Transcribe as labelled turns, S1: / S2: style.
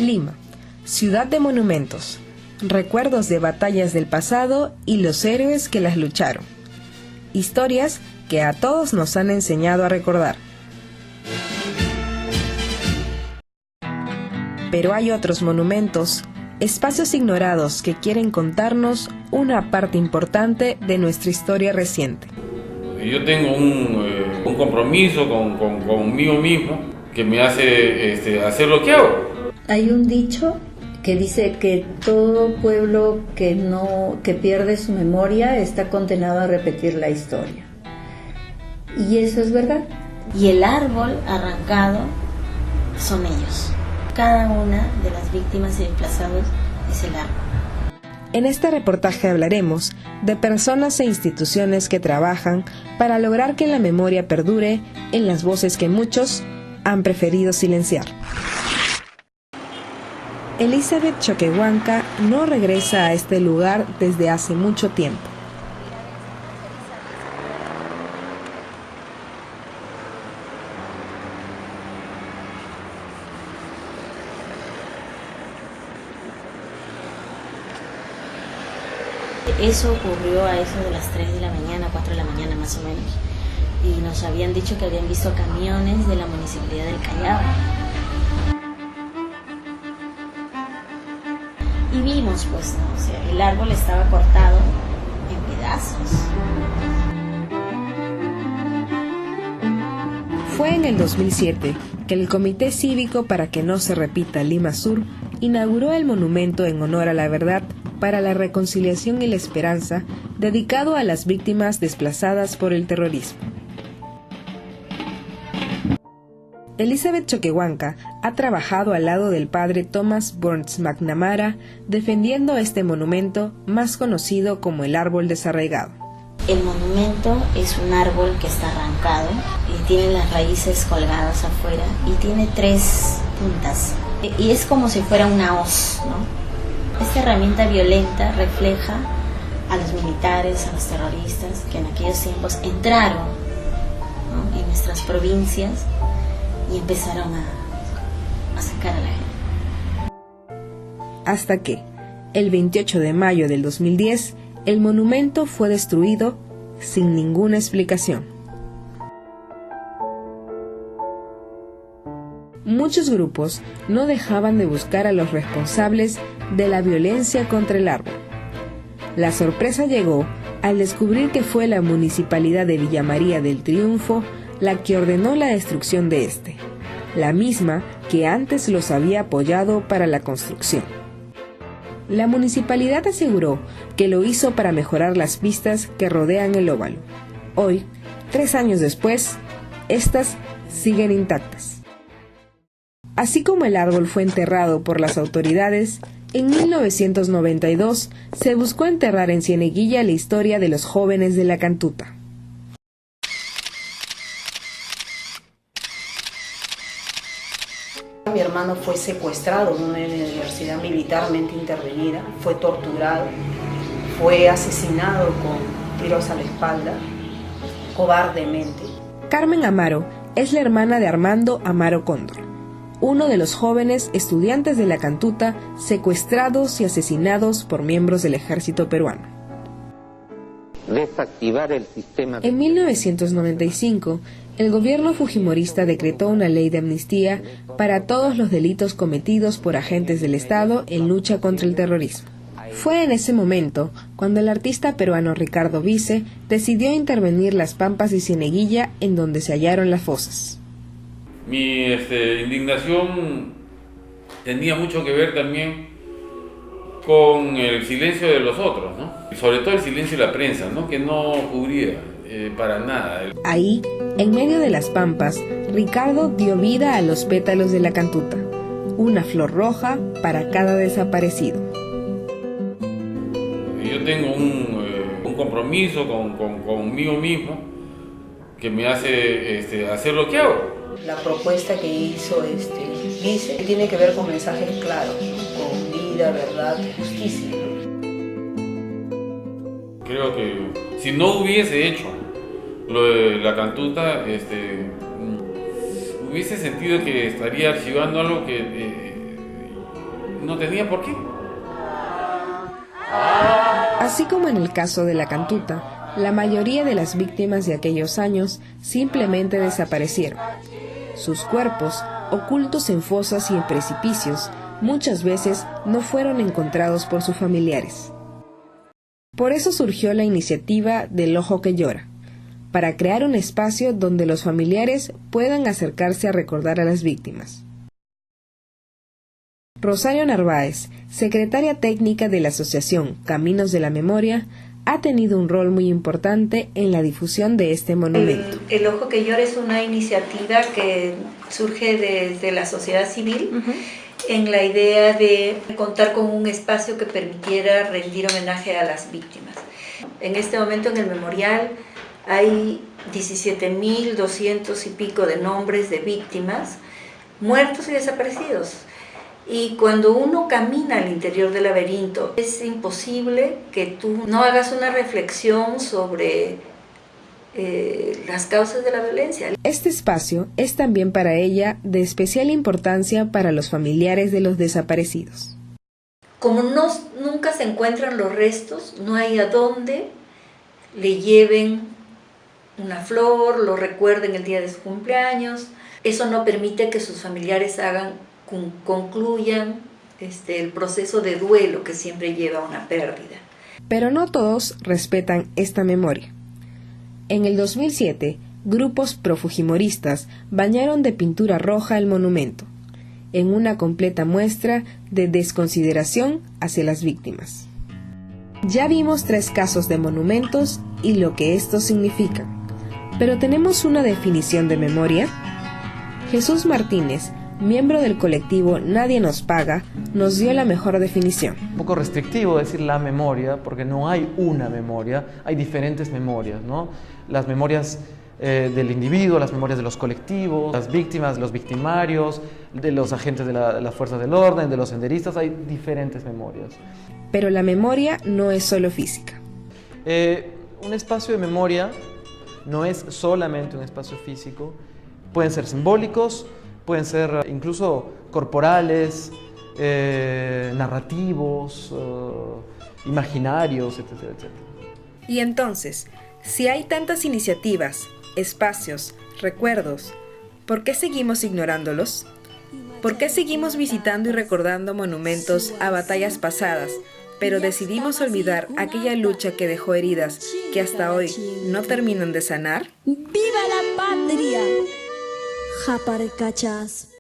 S1: Lima, ciudad de monumentos, recuerdos de batallas del pasado y los héroes que las lucharon. Historias que a todos nos han enseñado a recordar. Pero hay otros monumentos, espacios ignorados que quieren contarnos una parte importante de nuestra historia reciente.
S2: Yo tengo un compromiso conmigo mismo que me hace hacer lo que hago.
S3: Hay un dicho que dice que todo pueblo que pierde su memoria está condenado a repetir la historia. Y eso es verdad.
S4: Y el árbol arrancado son ellos. Cada una de las víctimas y desplazados es el árbol.
S1: En este reportaje hablaremos de personas e instituciones que trabajan para lograr que la memoria perdure en las voces que muchos han preferido silenciar. Elizabeth Choquehuanca no regresa a este lugar desde hace mucho tiempo.
S4: Eso ocurrió a eso de las 3 de la mañana, 4 de la mañana más o menos. Y nos habían dicho que habían visto camiones de la Municipalidad del Callao. Y vimos, pues, ¿no? O sea, el árbol estaba cortado en pedazos.
S1: Fue en el 2007 que el Comité Cívico para que no se repita Lima Sur inauguró el monumento en honor a la verdad para la reconciliación y la esperanza, dedicado a las víctimas desplazadas por el terrorismo. Elizabeth Choquehuanca ha trabajado al lado del padre Thomas Burns McNamara defendiendo este monumento más conocido como el árbol desarraigado.
S4: El monumento es un árbol que está arrancado y tiene las raíces colgadas afuera y tiene 3 puntas y es como si fuera una hoz, ¿no? Esta herramienta violenta refleja a los militares, a los terroristas que en aquellos tiempos entraron, ¿no?, en nuestras provincias y empezaron a sacar a la gente.
S1: Hasta que, el 28 de mayo del 2010, el monumento fue destruido sin ninguna explicación. Muchos grupos no dejaban de buscar a los responsables de la violencia contra el árbol. La sorpresa llegó al descubrir que fue la Municipalidad de Villa María del Triunfo la que ordenó la destrucción de este, la misma que antes los había apoyado para la construcción. La municipalidad aseguró que lo hizo para mejorar las pistas que rodean el óvalo. Hoy, 3 años después, estas siguen intactas. Así como el árbol fue enterrado por las autoridades, en 1992 se buscó enterrar en Cieneguilla la historia de los jóvenes de la Cantuta.
S5: Mi hermano fue secuestrado en una universidad militarmente intervenida, fue torturado, fue asesinado con tiros a la espalda, cobardemente.
S1: Carmen Amaro es la hermana de Armando Amaro Cóndor, uno de los jóvenes estudiantes de la Cantuta secuestrados y asesinados por miembros del ejército peruano.
S6: Desactivar el sistema.
S1: En 1995, el gobierno fujimorista decretó una ley de amnistía para todos los delitos cometidos por agentes del Estado en lucha contra el terrorismo. Fue en ese momento cuando el artista peruano Ricardo Vice decidió intervenir las Pampas de Cieneguilla, en donde se hallaron las fosas.
S2: Mi indignación tenía mucho que ver también con el silencio de los otros, ¿no? Sobre todo el silencio de la prensa, ¿no?, que no cubría para nada.
S1: Ahí, en medio de las pampas, Ricardo dio vida a los pétalos de la Cantuta, una flor roja para cada desaparecido.
S2: Yo tengo un compromiso conmigo mismo que me hace hacer lo que hago.
S5: La propuesta que hizo Vice tiene que ver con mensajes claros, ¿no?, con vida, verdad, justicia, ¿no?
S2: Creo que si no hubiese hecho lo de la Cantuta, hubiese sentido que estaría archivando algo que no tenía por qué.
S1: Así como en el caso de la Cantuta, la mayoría de las víctimas de aquellos años simplemente desaparecieron. Sus cuerpos, ocultos en fosas y en precipicios, muchas veces no fueron encontrados por sus familiares. Por eso surgió la iniciativa del Ojo que Llora, para crear un espacio donde los familiares puedan acercarse a recordar a las víctimas. Rosario Narváez, secretaria técnica de la Asociación Caminos de la Memoria, ha tenido un rol muy importante en la difusión de este monumento.
S3: El Ojo que Llora es una iniciativa que surge desde la sociedad civil en la idea de contar con un espacio que permitiera rendir homenaje a las víctimas. En este momento en el memorial hay 17.200 y pico de nombres de víctimas, muertos y desaparecidos. Y cuando uno camina al interior del laberinto, es imposible que tú no hagas una reflexión sobre las causas de la violencia.
S1: Este espacio es también para ella de especial importancia para los familiares de los desaparecidos.
S3: Como nunca se encuentran los restos, no hay a dónde le lleven una flor, lo recuerden el día de su cumpleaños. Eso no permite que sus familiares concluyan el proceso de duelo que siempre lleva a una pérdida.
S1: Pero no todos respetan esta memoria. En el 2007, grupos profujimoristas bañaron de pintura roja el monumento, en una completa muestra de desconsideración hacia las víctimas. Ya vimos 3 casos de monumentos y lo que estos significan, pero ¿tenemos una definición de memoria? Jesús Martínez, miembro del colectivo Nadie nos paga, nos dio la mejor definición.
S6: Un poco restrictivo decir la memoria, porque no hay una memoria, hay diferentes memorias, ¿no? Las memorias del individuo, las memorias de los colectivos, las víctimas, los victimarios, de los agentes de las fuerzas del orden, de los senderistas, hay diferentes memorias.
S1: Pero la memoria no es solo física.
S6: Un espacio de memoria no es solamente un espacio físico, pueden ser simbólicos, pueden ser incluso corporales, narrativos, imaginarios, etcétera, etcétera.
S1: Y entonces, si hay tantas iniciativas, espacios, recuerdos, ¿por qué seguimos ignorándolos? ¿Por qué seguimos visitando y recordando monumentos a batallas pasadas, pero decidimos olvidar aquella lucha que dejó heridas que hasta hoy no terminan de sanar?
S7: ¡Viva la patria! Japarecachas.